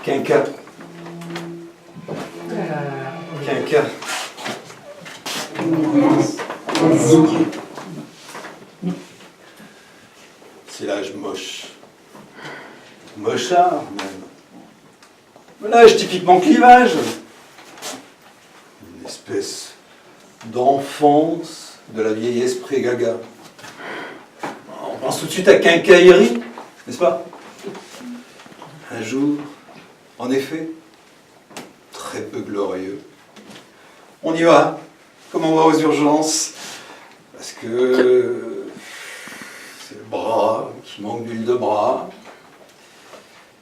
Quinca. Quinca. C'est l'âge moche. Mochard, même. L'âge typiquement clivage. Une espèce d'enfance de la vieillesse pré-gaga. On pense tout de suite à quincaillerie, n'est-ce pas? Un jour, en effet, très peu glorieux. On y va, comme on va aux urgences, parce que c'est le bras qui manque d'huile de bras,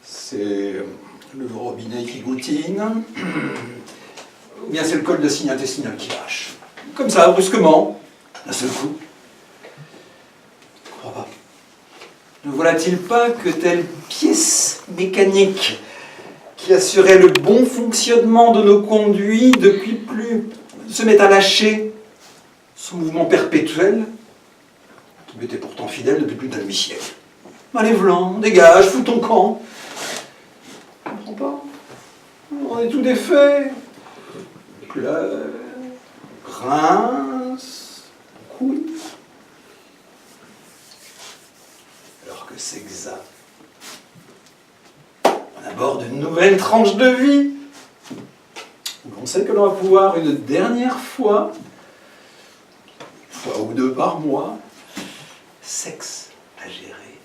c'est le robinet qui goutine, ou bien c'est le col de cygne intestinal qui lâche. Comme ça, brusquement, d'un seul coup. Je ne crois pas. Ne voilà-t-il pas que telle pièce mécanique qui assurait le bon fonctionnement de nos conduits depuis plus se met à lâcher son mouvement perpétuel, qui m'était pourtant fidèle depuis plus d'un demi-siècle. Allez, Vlan, dégage, fous ton camp. Je ne comprends pas. On est tout défait. Pleure, grince, couille. Alors que c'est exact. On aborde une nouvelle tranche de vie, où l'on sait que l'on va pouvoir une dernière fois, une fois ou deux par mois, sexe à gérer.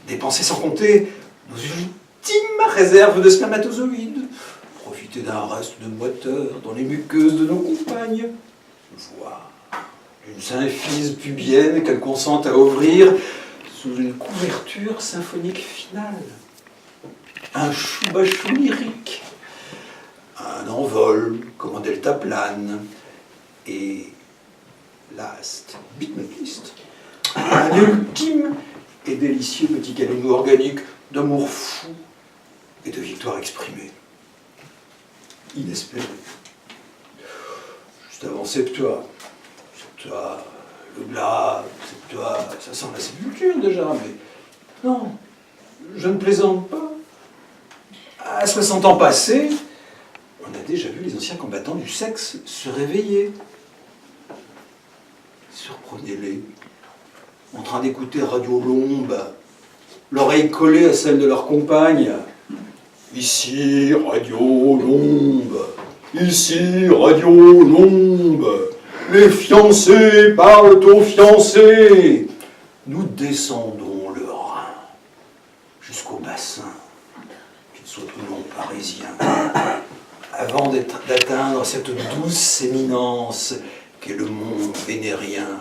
Dépenser sans compter nos ultimes réserves de spermatozoïdes, profiter d'un reste de moiteur dans les muqueuses de nos compagnes, voire une symphyse pubienne qu'elles consentent à ouvrir sous une couverture symphonique finale. Un choubachou lyrique, un envol comme un deltaplane, et last but not least, un ultime et délicieux petit cadeau organique d'amour fou et de victoire exprimée. Inespéré. Juste avant Septua, le glas, Septua, ça sent la sépulture déjà, mais non, je ne plaisante pas. À 60 ans passés, on a déjà vu les anciens combattants du sexe se réveiller. Surprenez-les, en train d'écouter Radio Lombe, l'oreille collée à celle de leur compagne. Ici, Radio Lombe. Ici, Radio Lombe. Les fiancés parlent aux fiancés. Nous descendons le Rhin jusqu'au bassin, qu'il soit ou non parisien, avant d'atteindre cette douce éminence qu'est le mont vénérien.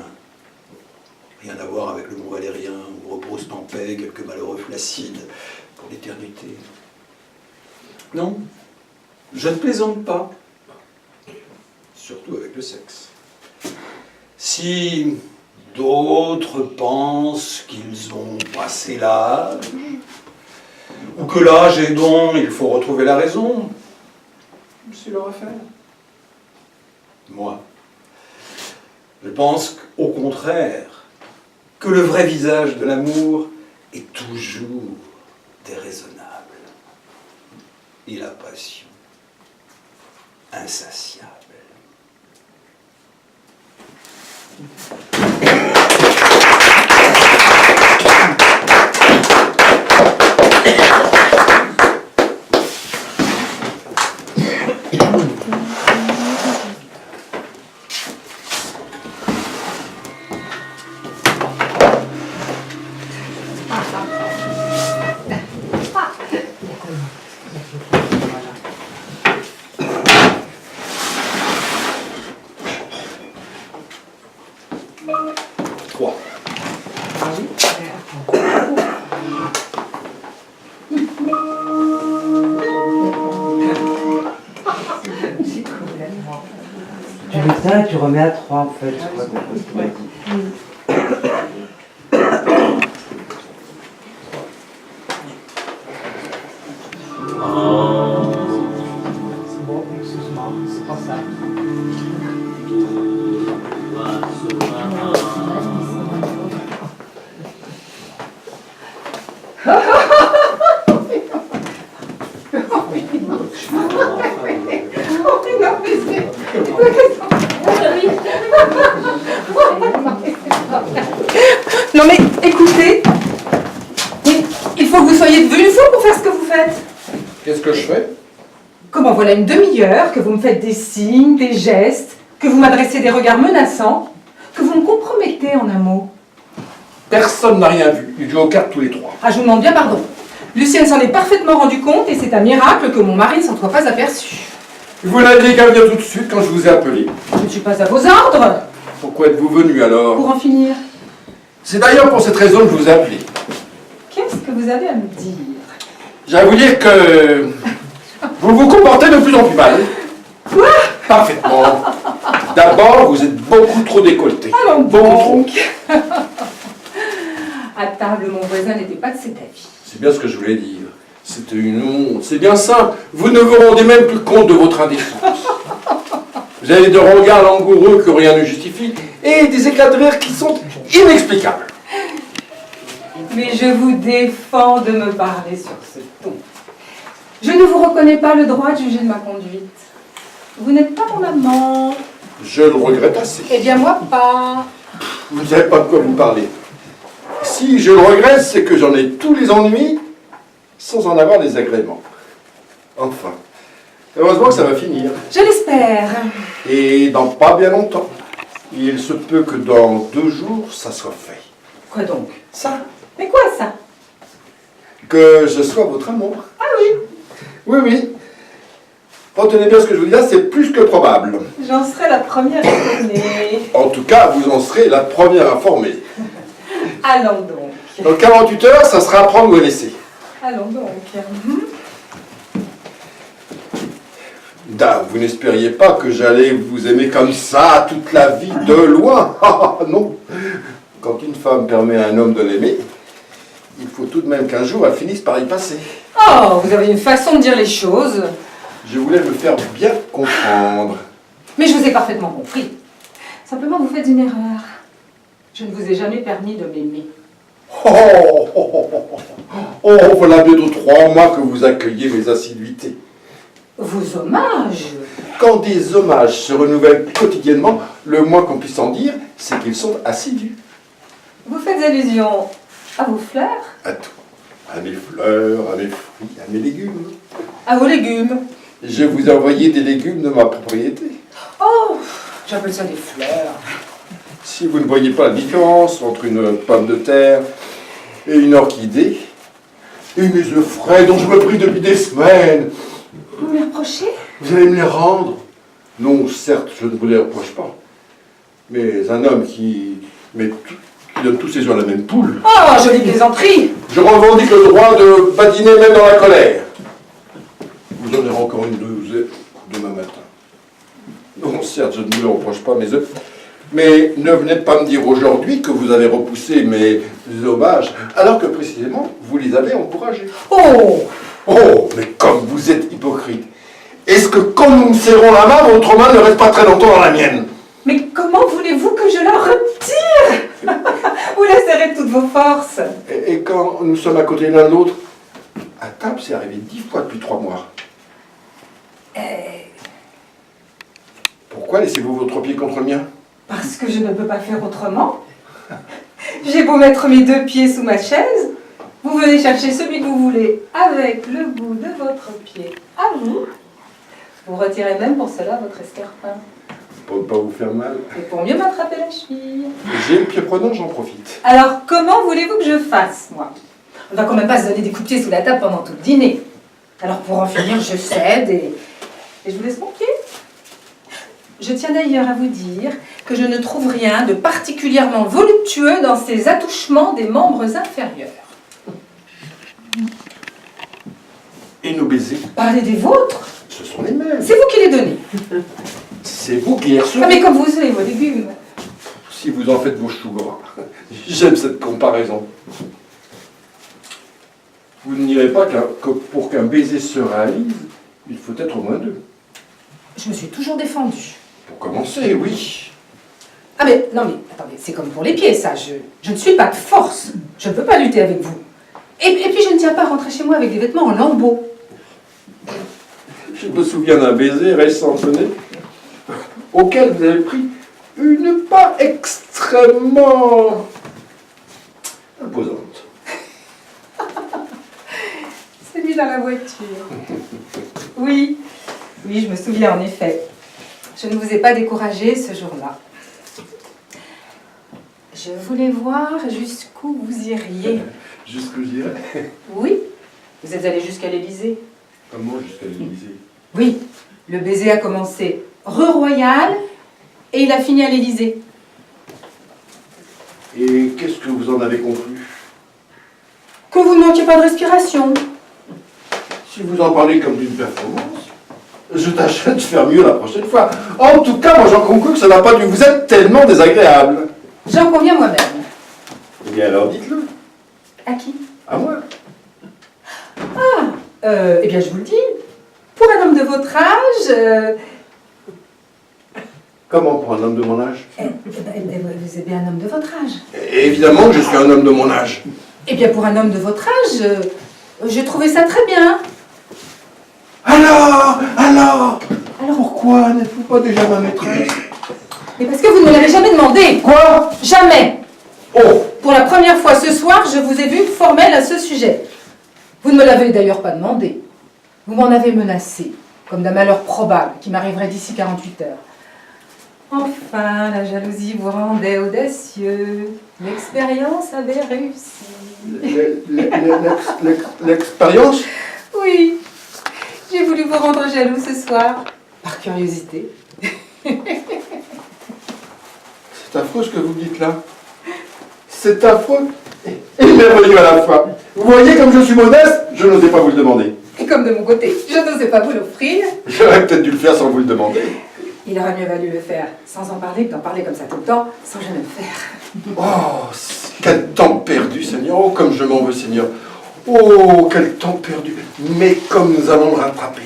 Rien à voir avec le mont Valérien où reposent en paix quelques malheureux flacides pour l'éternité. Non, je ne plaisante pas, surtout avec le sexe. Si d'autres pensent qu'ils ont passé l'âge, ou que l'âge est dont il faut retrouver la raison, c'est leur affaire. Moi, je pense au contraire que le vrai visage de l'amour est toujours déraisonnable. Et la passion insatiable. Tu remets à 3 en fait, je crois que tu m'as dit. Bon, excuse-moi, c'est pas ça. que je fais? Comment voilà une demi-heure que vous me faites des signes, des gestes, que vous m'adressez des regards menaçants, que vous me compromettez en un mot. Personne n'a rien vu. Ils jouent aux cartes tous les trois. Ah, je vous demande bien pardon. Lucienne s'en est parfaitement rendu compte et c'est un miracle que mon mari ne s'en soit pas aperçu. Vous n'aviez qu'à venir tout de suite quand je vous ai appelé. Je ne suis pas à vos ordres. Pourquoi êtes-vous venu alors? Pour en finir, C'est d'ailleurs pour cette raison que je vous ai appelé. qu'est-ce que vous avez à me dire? J'ai à vous dire que vous vous comportez de plus en plus mal. Quoi? Parfaitement. D'abord, vous êtes beaucoup trop décolleté. Allons Beaucoup trop. donc. À table, mon voisin n'était pas de cet avis. C'est bien ce que je voulais dire. C'était une honte. C'est bien simple. Vous ne vous rendez même plus compte de votre indécence. Vous avez de regards langoureux que rien ne justifie et des éclats de rire qui sont inexplicables. Mais je vous défends de me parler sur ce ton. Je ne vous reconnais pas le droit de juger de ma conduite. Vous n'êtes pas mon amant. Je le regrette assez. Eh bien, moi pas. Vous ne savez pas de quoi vous parlez. Si je le regrette, c'est que j'en ai tous les ennuis sans en avoir les agréments. Enfin, heureusement que ça va finir. Je l'espère. Et dans pas bien longtemps. Il se peut que dans 2 jours, ça soit fait. Quoi donc? Ça, Mais quoi ça? que je sois votre amour. Ah oui, Oui, oui. Retenez bien ce que je vous dis là, c'est plus que probable. j'en serai la première étonnée. En tout cas, vous en serez la première informée. Allons donc. Dans 48 heures, ça sera à prendre ou à laisser. Allons donc. Vous n'espériez pas que j'allais vous aimer comme ça toute la vie de loin. Ah, non. Quand une femme permet à un homme de l'aimer, il faut tout de même qu'un jour elle finisse par y passer. Oh, vous avez une façon de dire les choses. Je voulais me faire bien comprendre. Mais je vous ai parfaitement compris. Simplement, vous faites une erreur. Je ne vous ai jamais permis de m'aimer. Voilà 2 ou 3 mois que vous accueillez mes assiduités. Vos hommages? Quand des hommages se renouvellent quotidiennement, le moins qu'on puisse en dire, c'est qu'ils sont assidus. Vous faites allusion à vos fleurs? À tout. À mes fleurs, à mes fruits, à mes légumes. À vos légumes? Je vous ai envoyé des légumes de ma propriété. Oh, j'appelle ça des fleurs. Si vous ne voyez pas la différence entre une pomme de terre et une orchidée, et mes œufs frais dont je me prie depuis des semaines, Vous me les reprochez? vous allez me les rendre? Non, certes, je ne vous les reproche pas. Mais un homme qui donne tous ses œufs à la même poule, Oh, jolie plaisanterie! je revendique le droit de badiner même dans la colère. Vous en aurez encore une douzaine demain matin. Non, certes, je ne vous le reproche pas, mes œufs. Mais ne venez pas me dire aujourd'hui que vous avez repoussé mes hommages, alors que précisément, vous les avez encouragés. Oh! Oh, mais comme vous êtes hypocrite. Est-ce que quand nous me serrons la main, votre main ne reste pas très longtemps dans la mienne? Mais comment voulez-vous que je la retire? Vous la serrez de toutes vos forces. Et quand nous sommes à côté l'un de l'autre, à table, c'est arrivé 10 fois depuis 3 mois. Pourquoi laissez-vous votre pied contre le mien? Parce que je ne peux pas faire autrement. J'ai beau mettre mes 2 pieds sous ma chaise, vous venez chercher celui que vous voulez avec le bout de votre pied à vous. Vous retirez même pour cela votre escarpin. Pour ne pas vous faire mal. Et pour mieux m'attraper la cheville. J'ai le pied prenant, j'en profite. Alors, comment voulez-vous que je fasse, moi? On va quand même pas se donner des coups de pied sous la table pendant tout le dîner. Alors, pour en finir, je cède et je vous laisse mon pied. Je tiens d'ailleurs à vous dire que je ne trouve rien de particulièrement voluptueux dans ces attouchements des membres inférieurs. Et nos baisers, Parlez des vôtres. ce sont les mêmes. C'est vous qui les donnez. C'est vous qui les recevez. Ah, mais comme vous aimez vos légumes. Si vous en faites vos choux gras. J'aime cette comparaison. Vous ne direz pas que pour qu'un baiser se réalise, il faut être au moins 2. Je me suis toujours défendue. Pour commencer, oui. Ah mais, non mais, attendez, c'est comme pour les pieds, ça. Je ne suis pas de force. Je ne peux pas lutter avec vous. Et puis, je ne tiens pas à rentrer chez moi avec des vêtements en lambeaux. Je me souviens d'un baiser récent, tenez, auquel vous avez pris une part extrêmement imposante. C'est lui dans la voiture. Oui, oui, je me souviens en effet. Je ne vous ai pas découragé ce jour-là. Je voulais voir jusqu'où vous iriez. Jusqu'où j'irai? Oui, vous êtes allé jusqu'à l'Élysée. Comment jusqu'à l'Élysée? Oui, le baiser a commencé rue Royale et il a fini à l'Élysée. Et qu'est-ce que vous en avez conclu? Que vous ne manquiez pas de respiration. Si vous en parlez comme d'une performance, je tâcherai de faire mieux la prochaine fois. En tout cas, moi j'en conclus que ça n'a pas dû vous être tellement désagréable. J'en conviens moi-même. Eh bien alors dites-le. À qui? À moi. Eh bien je vous le dis. Pour un homme de votre âge... Comment pour un homme de mon âge? vous êtes bien un homme de votre âge. Évidemment que je suis un homme de mon âge. Eh bien pour un homme de votre âge, j'ai trouvé ça très bien. Alors Alors, pourquoi n'êtes-vous pas déjà ma maîtresse? mais parce que vous ne me l'avez jamais demandé. Quoi? Jamais. Oh! Pour la première fois ce soir, je vous ai vu formelle à ce sujet. Vous ne me l'avez d'ailleurs pas demandé. Vous m'en avez menacé, comme d'un malheur probable qui m'arriverait d'ici 48 heures. Enfin, la jalousie vous rendait audacieux. L'expérience avait réussi. L'expérience? Oui, j'ai voulu vous rendre jaloux ce soir, par curiosité. C'est affreux ce que vous dites là. C'est affreux et merveilleux à la fois. Vous voyez comme je suis modeste, je n'osais pas vous le demander. Et comme de mon côté, je n'osais pas vous l'offrir, J'aurais peut-être dû le faire sans vous le demander. il aurait mieux valu le faire sans en parler que d'en parler comme ça tout le temps, sans jamais le faire. Oh, quel temps perdu, Seigneur. Oh, comme je m'en veux, Seigneur. Oh, quel temps perdu. Mais comme nous allons le rattraper.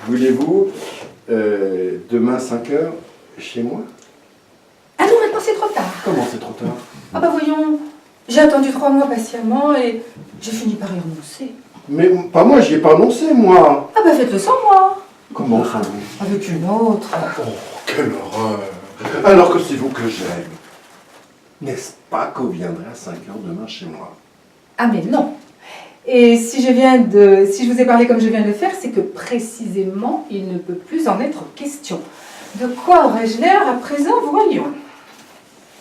Voulez-vous, demain 5 heures, chez moi? Ah non, maintenant c'est trop tard. Comment c'est trop tard? Ah bah voyons, j'ai attendu 3 mois patiemment et j'ai fini par y renoncer. Mais pas moi, j'y ai pas annoncé, moi. Ah bah faites-le sans moi. Comment sans vous? Avec une autre. Oh, quelle horreur. Alors que c'est vous que j'aime. N'est-ce pas que vous viendrez à 5 heures demain chez moi? Ah mais non. Et si je vous ai parlé comme je viens de le faire, c'est que précisément, il ne peut plus en être question. De quoi aurais-je l'air à présent, voyons?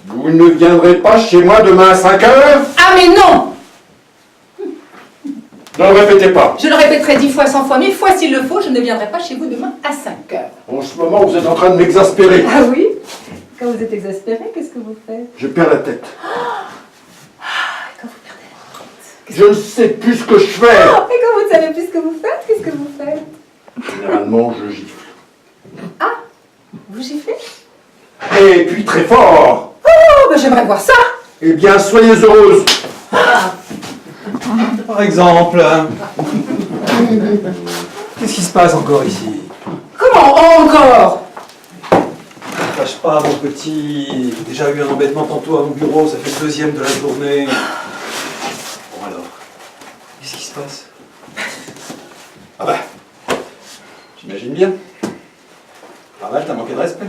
Vous ne viendrez pas chez moi demain à 5 heures? Ah mais non! Ne le répétez pas. Je le répéterai 10 fois, 100 fois, 1000 fois s'il le faut, je ne viendrai pas chez vous demain à 5 heures. En ce moment, vous êtes en train de m'exaspérer. Ah oui? Quand vous êtes exaspéré, qu'est-ce que vous faites? Je perds la tête. Quand vous perdez la tête. Je ne sais plus ce que je fais. Et quand vous ne savez plus ce que vous faites, qu'est-ce que vous faites? Généralement, je gifle. Vous giflez? Et puis très fort. Oh, bah j'aimerais voir ça! Eh bien, soyez heureuse. Par exemple, qu'est-ce qui se passe encore ici? Comment encore? Ne fâche pas, mon petit. J'ai déjà eu un embêtement tantôt à mon bureau, ça fait le deuxième de la journée. Bon alors, qu'est-ce qui se passe? Ah bah, j'imagine bien. Raval, t'as manqué de respect.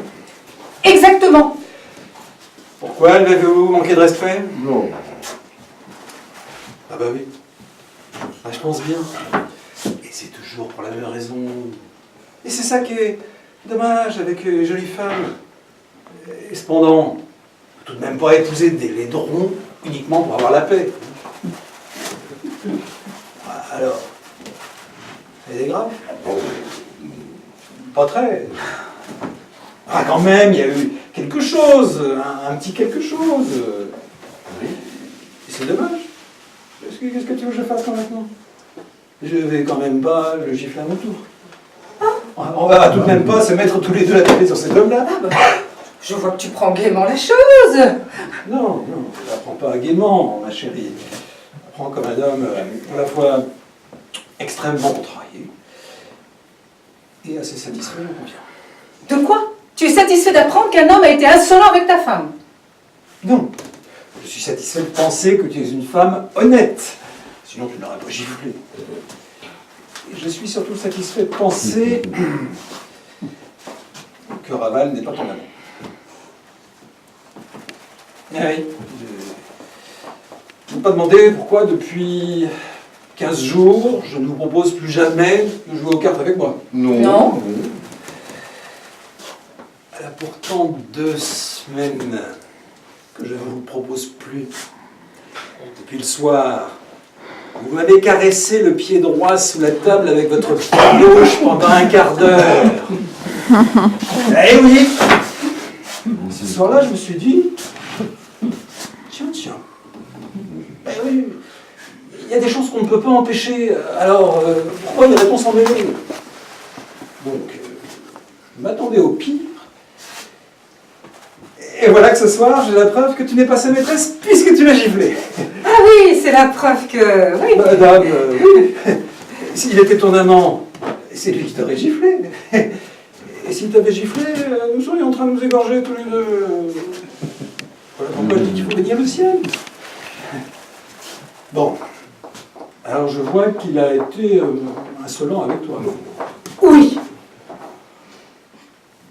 Exactement. Pourquoi l'avez-vous manqué de respect? Non. Ah bah oui. Ah, je pense bien. Et c'est toujours pour la même raison. Et c'est ça qui est dommage avec les jolies femmes. Et cependant, tout de même pas épouser des laidrons uniquement pour avoir la paix. Alors, c'est grave? Pas très. Ah quand même, il y a eu quelque chose, un petit quelque chose. Oui. Et c'est dommage. Qu'est-ce que tu veux que je fasse quand maintenant? Je vais quand même pas le gifler à mon tour. On va tout de même pas se mettre tous les deux à taper sur cet homme-là. Ah bah, je vois que tu prends gaiement la chose. Non, je la prends pas gaiement, ma chérie. Je la prends comme un homme à la fois extrêmement contrarié et assez satisfait, on convient. De quoi? Tu es satisfait d'apprendre qu'un homme a été insolent avec ta femme? Non, je suis satisfait de penser que tu es une femme honnête. Sinon, tu n'aurais pas giflé. Et je suis surtout satisfait de penser que Raval n'est pas ton amant. Ah oui. Je ne peux pas demander pourquoi, depuis 15 jours, je ne vous propose plus jamais de jouer aux cartes avec moi. Non. Elle a pourtant 2 semaines que je ne vous propose plus. Depuis le soir, vous m'avez caressé le pied droit sous la table avec votre pied gauche pendant un quart d'heure. Eh oui! Ce soir-là, je me suis dit, tiens. Eh oui, il y a des choses qu'on ne peut pas empêcher, alors pourquoi irait-on s'en mêler? Donc, je m'attendais au pire. Et voilà que ce soir, j'ai la preuve que tu n'es pas sa maîtresse puisque tu l'as giflé. Ah oui, c'est la preuve que... Oui. Madame, oui. S'il était ton amant, c'est lui qui t'aurait giflé. Et s'il t'avait giflé, nous serions en train de nous égorger tous les deux. Voilà pourquoi je dis qu'il faut bénir le ciel. Bon. Alors je vois qu'il a été insolent avec toi. Oui.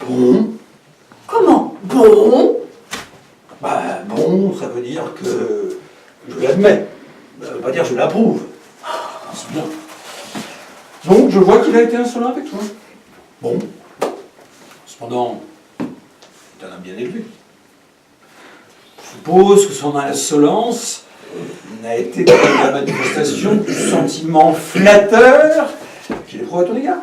Bon. Comment? Bon. Bah bon, ça veut dire que je l'admets. Ça veut pas dire que je l'approuve. C'est bien. Donc je vois qu'il a été insolent avec toi. Bon. Cependant, tu en as bien élevé. Je suppose que son insolence n'a été que la manifestation du sentiment flatteur qu'il éprouve à ton égard.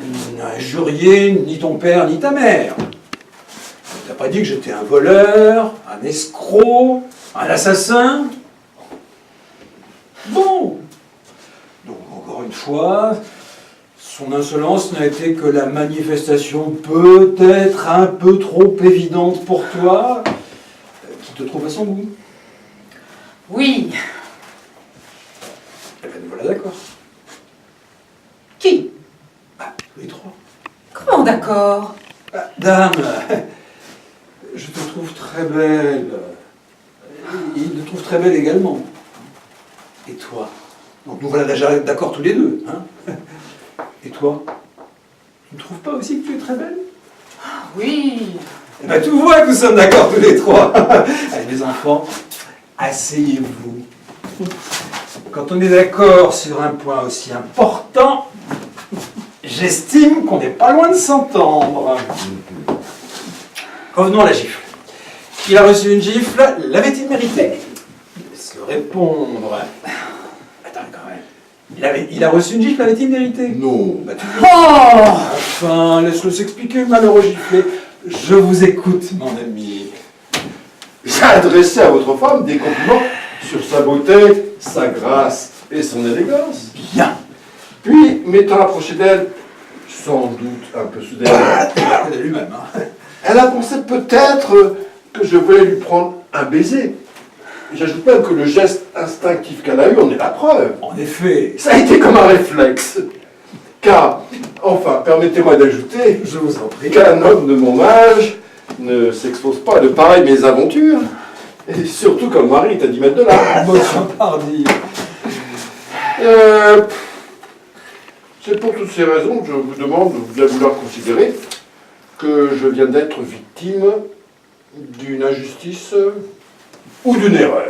Il n'a injurié ni ton père ni ta mère. Il t'a pas dit que j'étais un voleur, un escroc, un assassin. Bon. Donc encore une fois, son insolence n'a été que la manifestation peut-être un peu trop évidente pour toi, qui te trouve à son goût. Oui. Eh bien, nous voilà d'accord. Qui? Bah, tous les trois. Comment d'accord? Ah, dame, je te trouve très belle. Il te trouve très belle également. Et toi? Donc nous voilà déjà d'accord tous les deux. Hein? Et toi? Tu ne trouves pas aussi que tu es très belle? Oui. Eh bien, tu vois que nous sommes d'accord tous les trois. Allez, mes enfants, asseyez-vous. Quand on est d'accord sur un point aussi important, j'estime qu'on n'est pas loin de s'entendre. Revenons à la gifle. Il a reçu une gifle, l'avait-il méritée? Laisse-le répondre. Attends, quand même. Il a reçu une gifle, l'avait-il méritée? Non. Bah, tu... Oh. Enfin, laisse-le s'expliquer, malheureux giflé. Je vous écoute, mon ami. J'ai adressé à votre femme des compliments sur sa beauté, sa grâce et son élégance. Bien. Puis, m'étant approché d'elle, sans doute un peu soudainement, Il la connaît lui-même. Hein. elle a pensé peut-être que je voulais lui prendre un baiser. J'ajoute même que le geste instinctif qu'elle a eu en est la preuve. En effet, Ça a été comme un réflexe. Car, enfin, permettez-moi d'ajouter je vous en prie. qu'un homme de mon âge ne s'expose pas à de pareilles mésaventures. Et surtout quand le mari est à 10 mètres de là. Motion pardi. C'est pour toutes ces raisons que je vous demande de bien vouloir considérer que je viens d'être victime d'une injustice ou d'une erreur.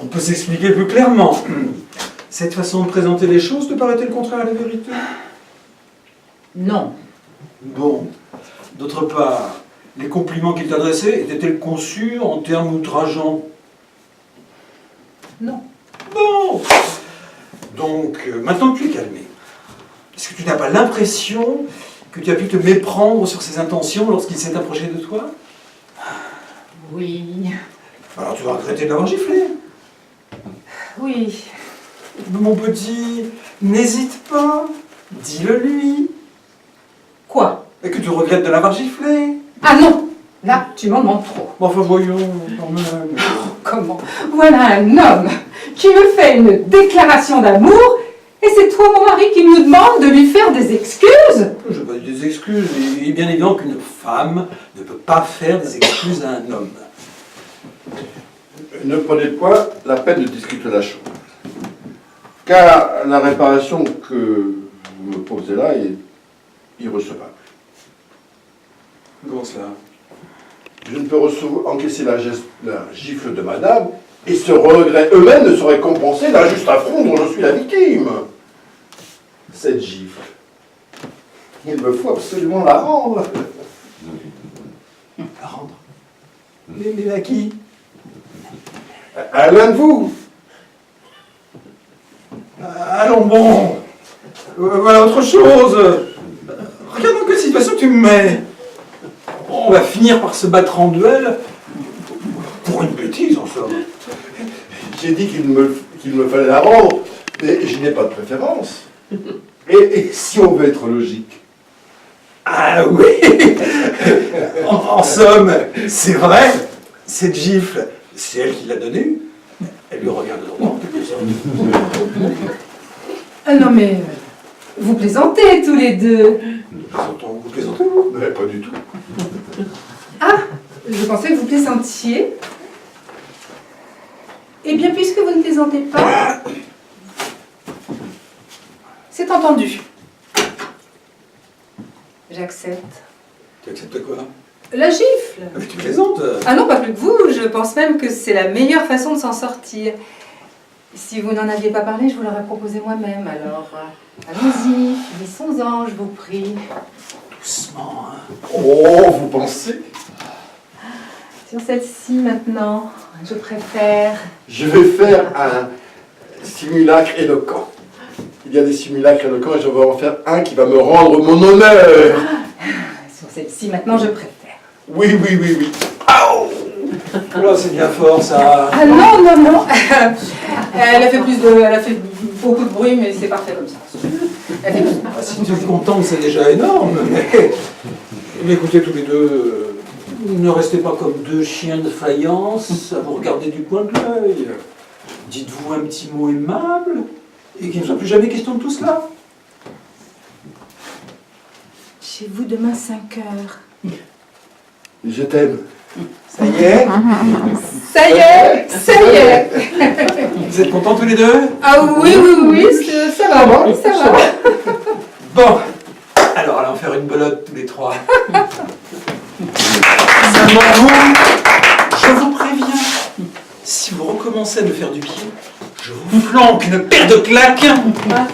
On peut s'expliquer plus clairement. Cette façon de présenter les choses te paraît-elle contraire à la vérité? Non. Bon. D'autre part, les compliments qu'il t'adressait étaient-ils conçus en termes outrageants? Non. Bon. Donc, maintenant que tu es calmé, est-ce que tu n'as pas l'impression que tu as pu te méprendre sur ses intentions lorsqu'il s'est approché de toi? Oui. Alors tu vas regretter de l'avoir giflé. Oui. Mon petit, n'hésite pas, dis-le lui. Quoi? Et que tu regrettes de l'avoir giflé. Ah non. Là, tu m'en demandes trop. Bon, enfin voyons, quand même. Comment? Voilà un homme qui me fait une déclaration d'amour et c'est toi, mon mari, qui me demande de lui faire des excuses? Je n'ai pas dit des excuses. Il est bien évident qu'une femme ne peut pas faire des excuses à un homme. Ne prenez pas la peine de discuter la chose. Car la réparation que vous me posez là est irrecevable. Comment cela? Je ne peux encaisser la gifle de madame Et ce regret eux-mêmes ne serait compensé d'un juste affront dont je suis la victime. Cette gifle, il me faut absolument la rendre. La rendre. Mais à qui? À l'un de vous. Allons bon. Voilà autre chose. Regarde dans quelle situation tu me mets. On va finir par se battre en duel. Pour une bêtise, en somme. J'ai dit qu'il me fallait la rendre, mais je n'ai pas de préférence. Et si on veut être logique? Ah oui. En somme, c'est vrai. Cette gifle, c'est elle qui l'a donnée. Elle lui regarde droit en quelque sorte. Ah non mais, vous plaisantez tous les deux. Vous plaisantez, vous? Mais pas du tout. Ah, je pensais que vous plaisantiez. Eh bien, puisque vous ne plaisantez pas, c'est entendu. J'accepte. Tu acceptes quoi? La gifle. Ah, mais tu plaisantes. Ah non, pas plus que vous. Je pense même que c'est la meilleure façon de s'en sortir. Si vous n'en aviez pas parlé, je vous l'aurais proposé moi-même. Alors, allons-y, finissons-en, je vous prie. Doucement, hein. Oh, vous pensez? Sur celle-ci maintenant, je préfère. Je vais faire un simulacre éloquent. Il y a des simulacres éloquents et je vais en faire un qui va me rendre mon honneur. Sur celle-ci maintenant, je préfère. Oui. Là, c'est bien fort, ça. Ah non. Elle a fait beaucoup de bruit, mais c'est parfait comme ça. Elle fait plus de bruit. Ah, si tu es contente, c'est déjà énorme. Mais écoutez, tous les deux, ne restez pas comme deux chiens de faïence à vous regarder du coin de l'œil. Dites-vous un petit mot aimable et qu'il ne soit plus jamais question de tout cela. Chez vous demain 5 heures. Je t'aime. Ça y est? Ça y est. Vous êtes contents tous les deux? Ah oui, ça va. Bon, alors allons faire une belote tous les trois. Seulement vous, je vous préviens, si vous recommencez à me faire du pied, je vous flanque une paire de claques. Ah.